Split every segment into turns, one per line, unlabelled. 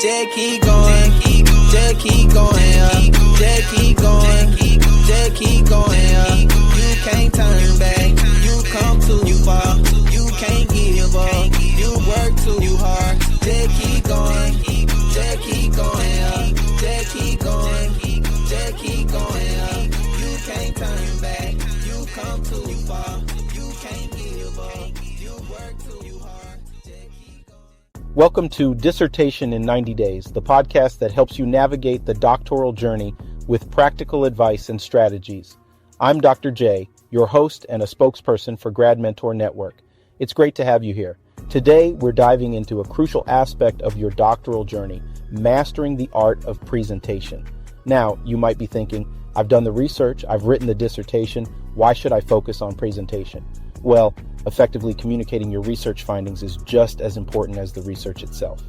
Just keep going, just keep going up, just keep going, just keep going up. You can't turn back, you come too far, you can't give up, you work too hard. Just keep going, just keep going up, just keep going, just keep going up. You can't turn back, you come too far, you can't give up, you work too hard.
Welcome to Dissertation in 90 Days, the podcast that helps you navigate the doctoral journey with practical advice and strategies. I'm Dr. J, your host and a spokesperson for Grad Mentor Network. It's great to have you here. Today, we're diving into a crucial aspect of your doctoral journey, mastering the art of presentation. Now, you might be thinking, I've done the research, I've written the dissertation, why should I focus on presentation? Well, effectively communicating your research findings is just as important as the research itself.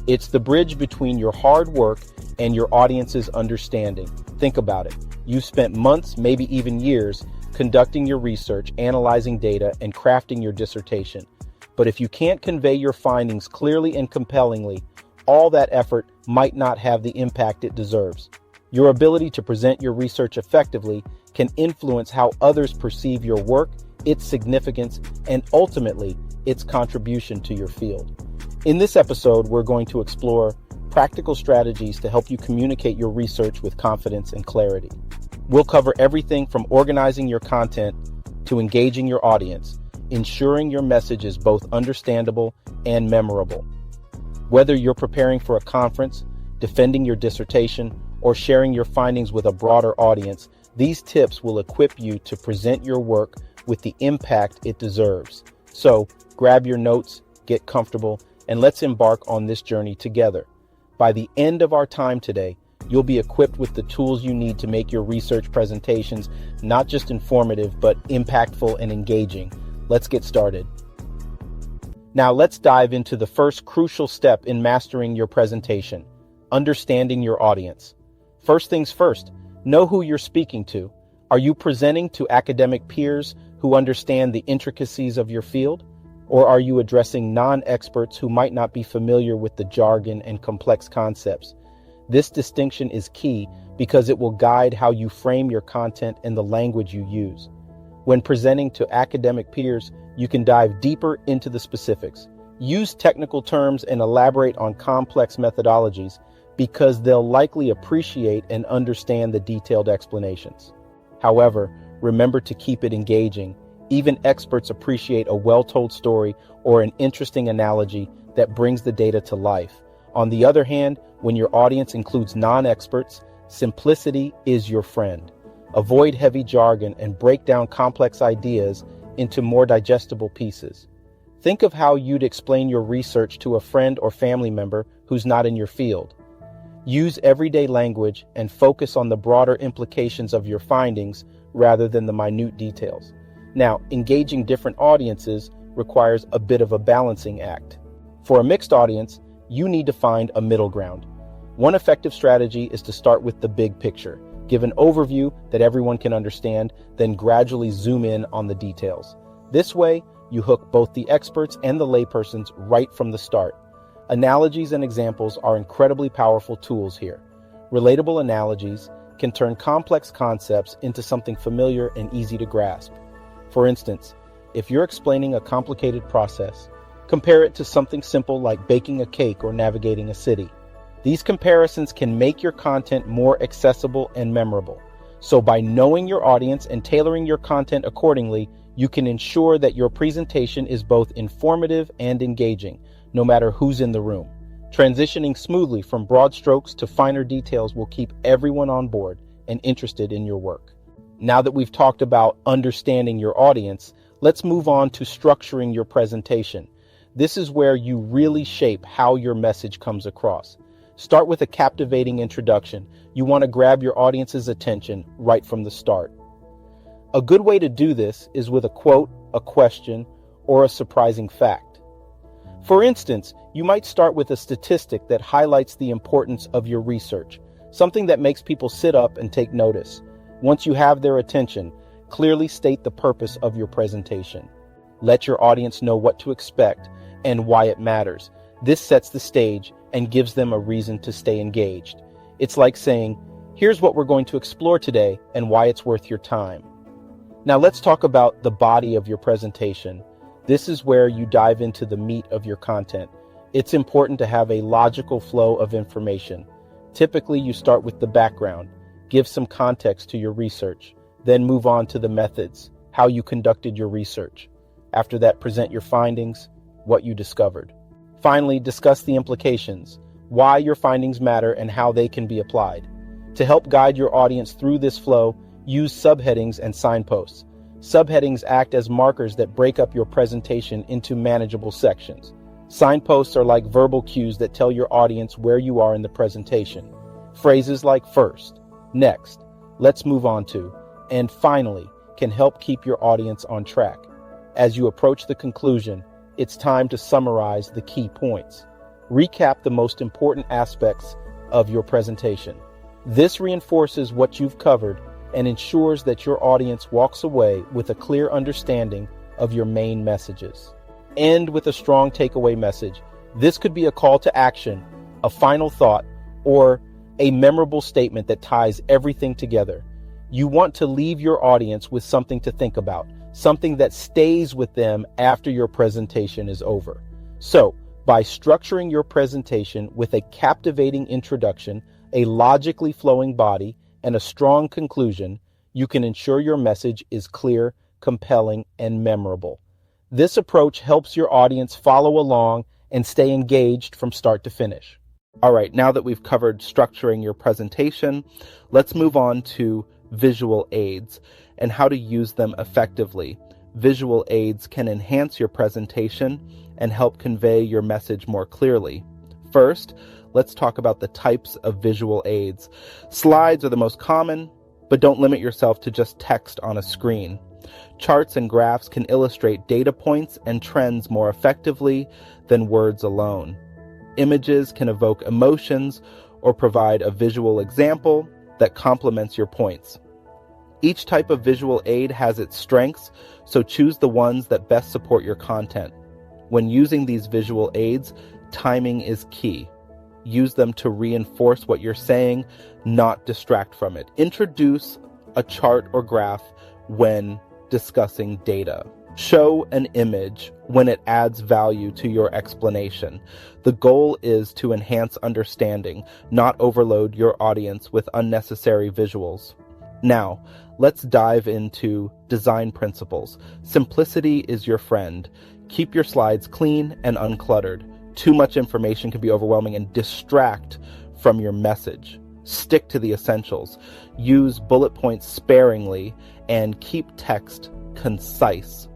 It's the bridge between your hard work and your audience's understanding. Think about it. You've spent months, maybe even years, conducting your research, analyzing data, and crafting your dissertation. But if you can't convey your findings clearly and compellingly, all that effort might not have the impact it deserves. Your ability to present your research effectively can influence how others perceive your work, its significance, and ultimately, its contribution to your field. In this episode, we're going to explore practical strategies to help you communicate your research with confidence and clarity. We'll cover everything from organizing your content to engaging your audience, ensuring your message is both understandable and memorable. Whether you're preparing for a conference, defending your dissertation, or sharing your findings with a broader audience, these tips will equip you to present your work with the impact it deserves. So grab your notes, get comfortable, and let's embark on this journey together. By the end of our time today, you'll be equipped with the tools you need to make your research presentations not just informative, but impactful and engaging. Let's get started. Now let's dive into the first crucial step in mastering your presentation, understanding your audience. First things first, know who you're speaking to. Are you presenting to academic peers who understand the intricacies of your field? Or are you addressing non-experts who might not be familiar with the jargon and complex concepts? This distinction is key because it will guide how you frame your content and the language you use. When presenting to academic peers, you can dive deeper into the specifics. Use technical terms and elaborate on complex methodologies because they'll likely appreciate and understand the detailed explanations. However, remember to keep it engaging. Even experts appreciate a well-told story or an interesting analogy that brings the data to life. On the other hand, when your audience includes non-experts, simplicity is your friend. Avoid heavy jargon and break down complex ideas into more digestible pieces. Think of how you'd explain your research to a friend or family member who's not in your field. Use everyday language and focus on the broader implications of your findings rather than the minute details. Now, engaging different audiences requires a bit of a balancing act. For a mixed audience, you need to find a middle ground. One effective strategy is to start with the big picture, give an overview that everyone can understand, then gradually zoom in on the details. This way, you hook both the experts and the laypersons right from the start. Analogies and examples are incredibly powerful tools here. Relatable analogies can turn complex concepts into something familiar and easy to grasp. For instance, if you're explaining a complicated process, compare it to something simple like baking a cake or navigating a city. These comparisons can make your content more accessible and memorable. So by knowing your audience and tailoring your content accordingly, you can ensure that your presentation is both informative and engaging, no matter who's in the room. Transitioning smoothly from broad strokes to finer details will keep everyone on board and interested in your work. Now that we've talked about understanding your audience, let's move on to structuring your presentation. This is where you really shape how your message comes across. Start with a captivating introduction. You want to grab your audience's attention right from the start. A good way to do this is with a quote, a question, or a surprising fact. For instance, you might start with a statistic that highlights the importance of your research, something that makes people sit up and take notice. Once you have their attention, clearly state the purpose of your presentation. Let your audience know what to expect and why it matters. This sets the stage and gives them a reason to stay engaged. It's like saying, here's what we're going to explore today and why it's worth your time. Now let's talk about the body of your presentation. This is where you dive into the meat of your content. It's important to have a logical flow of information. Typically, you start with the background, give some context to your research, then move on to the methods, how you conducted your research. After that, present your findings, what you discovered. Finally, discuss the implications, why your findings matter and how they can be applied. To help guide your audience through this flow, use subheadings and signposts. Subheadings act as markers that break up your presentation into manageable sections. Signposts are like verbal cues that tell your audience where you are in the presentation. Phrases like first, next, let's move on to, and finally can help keep your audience on track. As you approach the conclusion, it's time to summarize the key points. Recap the most important aspects of your presentation. This reinforces what you've covered and ensures that your audience walks away with a clear understanding of your main messages. End with a strong takeaway message. This could be a call to action, a final thought, or a memorable statement that ties everything together. You want to leave your audience with something to think about, something that stays with them after your presentation is over. So, by structuring your presentation with a captivating introduction, a logically flowing body, and a strong conclusion, you can ensure your message is clear, compelling, and memorable. This approach helps your audience follow along and stay engaged from start to finish. All right, now that we've covered structuring your presentation, let's move on to visual aids and how to use them effectively. Visual aids can enhance your presentation and help convey your message more clearly. First, let's talk about the types of visual aids. Slides are the most common, but don't limit yourself to just text on a screen. Charts and graphs can illustrate data points and trends more effectively than words alone. Images can evoke emotions or provide a visual example that complements your points. Each type of visual aid has its strengths, so choose the ones that best support your content. When using these visual aids, timing is key. Use them to reinforce what you're saying, not distract from it. Introduce a chart or graph when discussing data. Show an image when it adds value to your explanation. The goal is to enhance understanding, not overload your audience with unnecessary visuals. Now, let's dive into design principles. Simplicity is your friend. Keep your slides clean and uncluttered. Too much information can be overwhelming and distract from your message. Stick to the essentials. Use bullet points sparingly and keep text concise.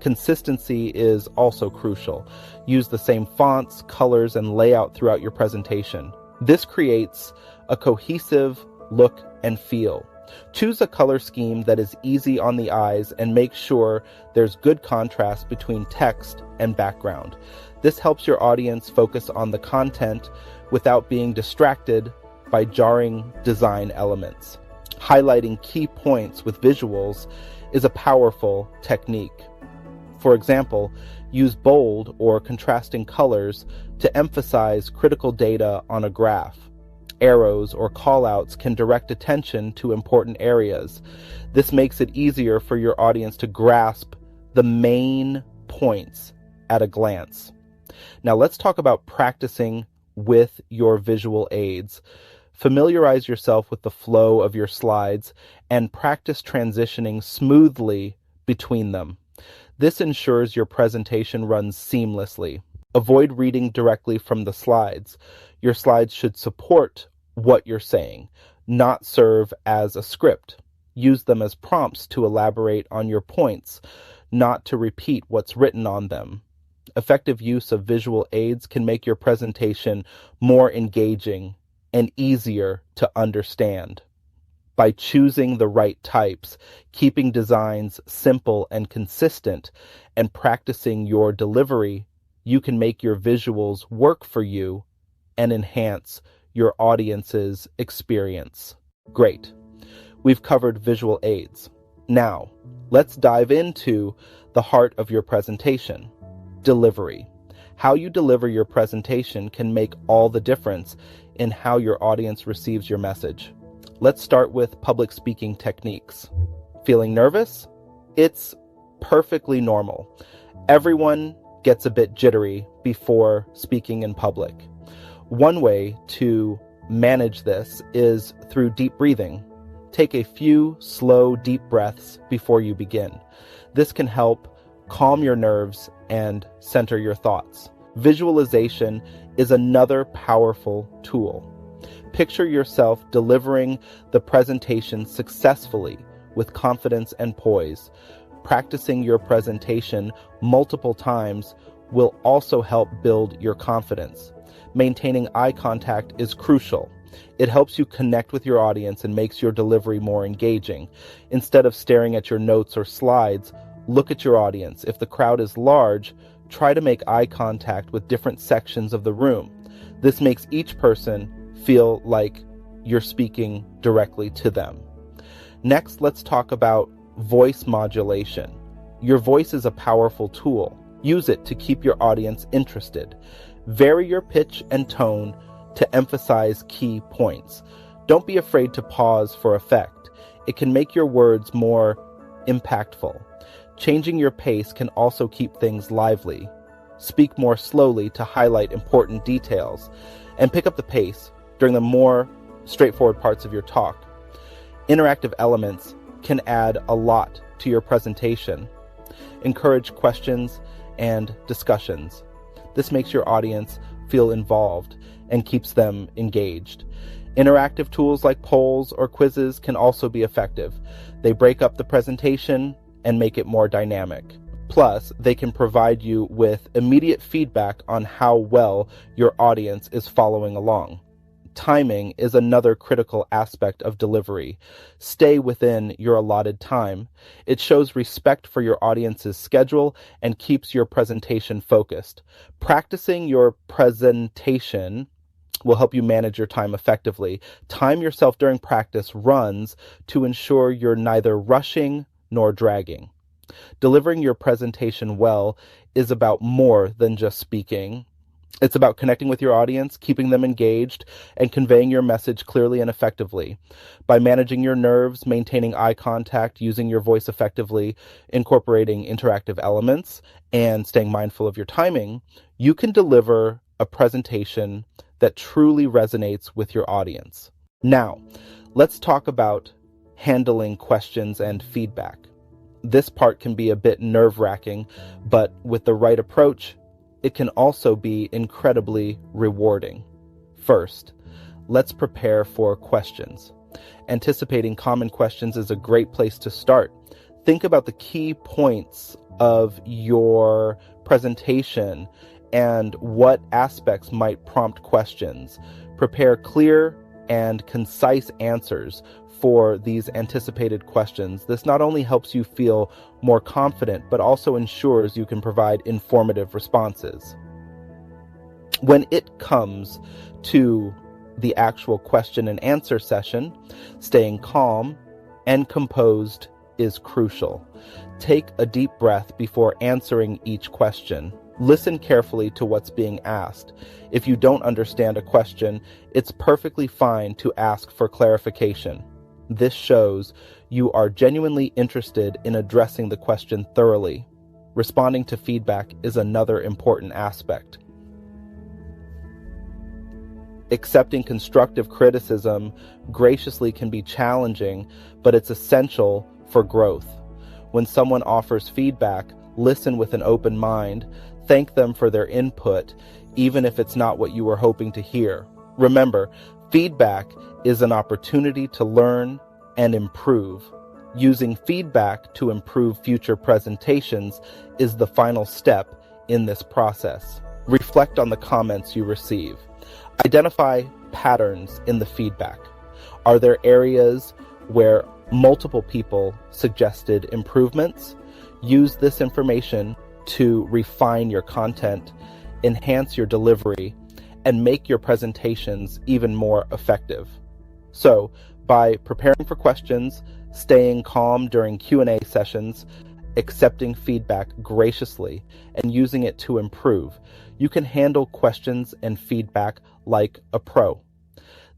Consistency is also crucial. Use the same fonts, colors, and layout throughout your presentation. This creates a cohesive look and feel. Choose a color scheme that is easy on the eyes and make sure there's good contrast between text and background. This helps your audience focus on the content without being distracted by jarring design elements. Highlighting key points with visuals is a powerful technique. For example, use bold or contrasting colors to emphasize critical data on a graph. Arrows or callouts can direct attention to important areas. This makes it easier for your audience to grasp the main points at a glance. Now let's talk about practicing with your visual aids. Familiarize yourself with the flow of your slides and practice transitioning smoothly between them. This ensures your presentation runs seamlessly. Avoid reading directly from the slides. Your slides should support what you're saying, not serve as a script. Use them as prompts to elaborate on your points, not to repeat what's written on them. Effective use of visual aids can make your presentation more engaging and easier to understand. By choosing the right types, keeping designs simple and consistent, and practicing your delivery, you can make your visuals work for you and enhance your audience's experience. Great. We've covered visual aids. Now, let's dive into the heart of your presentation, delivery. How you deliver your presentation can make all the difference in how your audience receives your message. Let's start with public speaking techniques. Feeling nervous? It's perfectly normal. Everyone gets a bit jittery before speaking in public. One way to manage this is through deep breathing. Take a few slow, deep breaths before you begin. This can help calm your nerves and center your thoughts. Visualization is another powerful tool. Picture yourself delivering the presentation successfully with confidence and poise. Practicing your presentation multiple times will also help build your confidence. Maintaining eye contact is crucial. It helps you connect with your audience and makes your delivery more engaging. Instead of staring at your notes or slides, look at your audience. If the crowd is large, try to make eye contact with different sections of the room. This makes each person feel like you're speaking directly to them. Next, let's talk about voice modulation. Your voice is a powerful tool. Use it to keep your audience interested. Vary your pitch and tone to emphasize key points. Don't be afraid to pause for effect. It can make your words more impactful. Changing your pace can also keep things lively. Speak more slowly to highlight important details, and pick up the pace during the more straightforward parts of your talk. Interactive elements can add a lot to your presentation. Encourage questions and discussions. This makes your audience feel involved and keeps them engaged. Interactive tools like polls or quizzes can also be effective. They break up the presentation and make it more dynamic. Plus, they can provide you with immediate feedback on how well your audience is following along. Timing is another critical aspect of delivery. Stay within your allotted time. It shows respect for your audience's schedule and keeps your presentation focused. Practicing your presentation will help you manage your time effectively. Time yourself during practice runs to ensure you're neither rushing nor dragging. Delivering your presentation well is about more than just speaking. It's about connecting with your audience, keeping them engaged, and conveying your message clearly and effectively. By managing your nerves, maintaining eye contact, using your voice effectively, incorporating interactive elements, and staying mindful of your timing, you can deliver a presentation that truly resonates with your audience. Now, let's talk about handling questions and feedback. This part can be a bit nerve-wracking, but with the right approach, it can also be incredibly rewarding. First, let's prepare for questions. Anticipating common questions is a great place to start. Think about the key points of your presentation and what aspects might prompt questions. Prepare clear and concise answers for these anticipated questions. This not only helps you feel more confident, but also ensures you can provide informative responses. When it comes to the actual question and answer session, staying calm and composed is crucial. Take a deep breath before answering each question. Listen carefully to what's being asked. If you don't understand a question, it's perfectly fine to ask for clarification. This shows you are genuinely interested in addressing the question thoroughly. Responding to feedback is another important aspect. Accepting constructive criticism graciously can be challenging, but it's essential for growth. When someone offers feedback, listen with an open mind. Thank them for their input, even if it's not what you were hoping to hear. Remember, feedback is an opportunity to learn and improve. Using feedback to improve future presentations is the final step in this process. Reflect on the comments you receive. Identify patterns in the feedback. Are there areas where multiple people suggested improvements? Use this information to refine your content, enhance your delivery, and make your presentations even more effective. So, by preparing for questions, staying calm during Q&A sessions, accepting feedback graciously, and using it to improve. You can handle questions and feedback like a pro.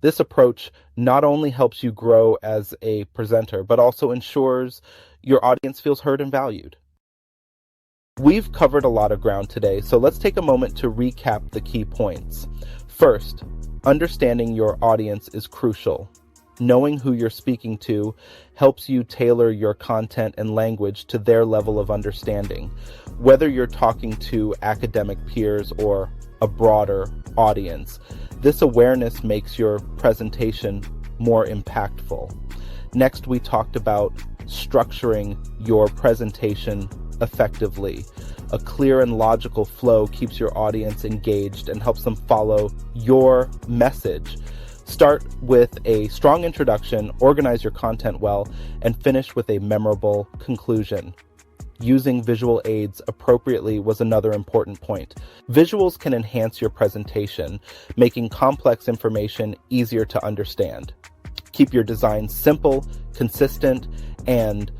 This approach not only helps you grow as a presenter, but also ensures your audience feels heard and valued. We've covered a lot of ground today, so let's take a moment to recap the key points. First, understanding your audience is crucial. Knowing who you're speaking to helps you tailor your content and language to their level of understanding, whether you're talking to academic peers or a broader audience. This awareness makes your presentation more impactful. Next, we talked about structuring your presentation effectively. A clear and logical flow keeps your audience engaged and helps them follow your message. Start with a strong introduction, organize your content well, and finish with a memorable conclusion. Using visual aids appropriately was another important point. Visuals can enhance your presentation, making complex information easier to understand. Keep your design simple, consistent, and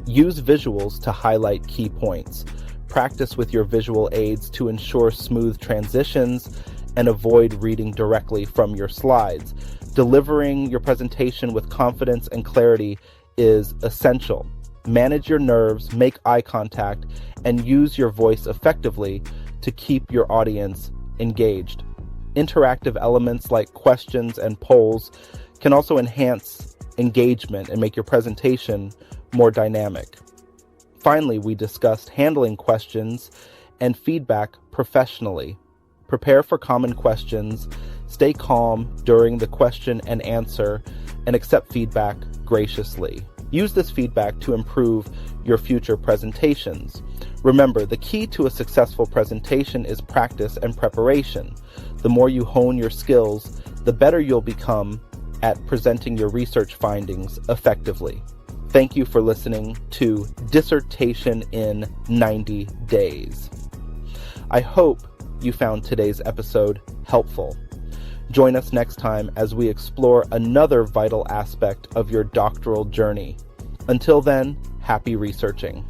use visuals to highlight key points. Practice with your visual aids to ensure smooth transitions and avoid reading directly from your slides. Delivering your presentation with confidence and clarity is essential. Manage your nerves, make eye contact, and use your voice effectively to keep your audience engaged. Interactive elements like questions and polls can also enhance engagement and make your presentation more dynamic. Finally, we discussed handling questions and feedback professionally. Prepare for common questions, stay calm during the question and answer, and accept feedback graciously. Use this feedback to improve your future presentations. Remember, the key to a successful presentation is practice and preparation. The more you hone your skills, the better you'll become at presenting your research findings effectively. Thank you for listening to Dissertation in 90 Days. I hope you found today's episode helpful. Join us next time as we explore another vital aspect of your doctoral journey. Until then, happy researching.